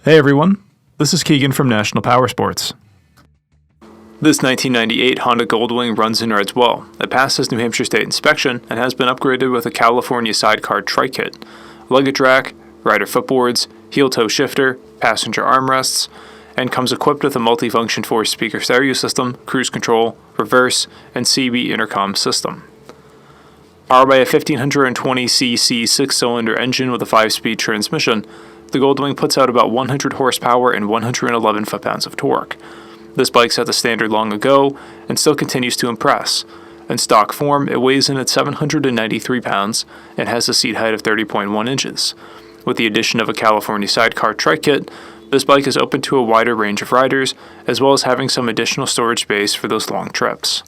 Hey everyone, this is Keegan from National Powersports. This 1998 Honda Goldwing runs and rides well. It passes New Hampshire State inspection and has been upgraded with a California sidecar TRIKE kit, luggage rack, rider footboards, heel-toe shifter, passenger armrests, and comes equipped with a multi-function 4-speaker stereo system, cruise control, reverse, and CB intercom system. Powered by a 1520cc 6-cylinder engine with a 5-speed transmission, the Goldwing puts out about 100 horsepower and 111 foot-pounds of torque. This bike set the standard long ago and still continues to impress. In stock form, it weighs in at 793 pounds and has a seat height of 30.1 inches. With the addition of a California sidecar TRIKE kit, this bike is open to a wider range of riders, as well as having some additional storage space for those long trips.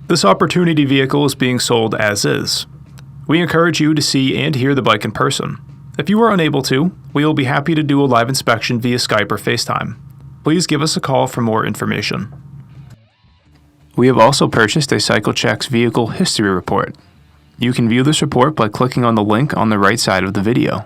This opportunity vehicle is being sold as is. We encourage you to see and hear the bike in person. If you are unable to, we will be happy to do a live inspection via Skype or FaceTime. Please give us a call for more information. We have also purchased a CycleCheck's vehicle history report. You can view this report by clicking on the link on the right side of the video.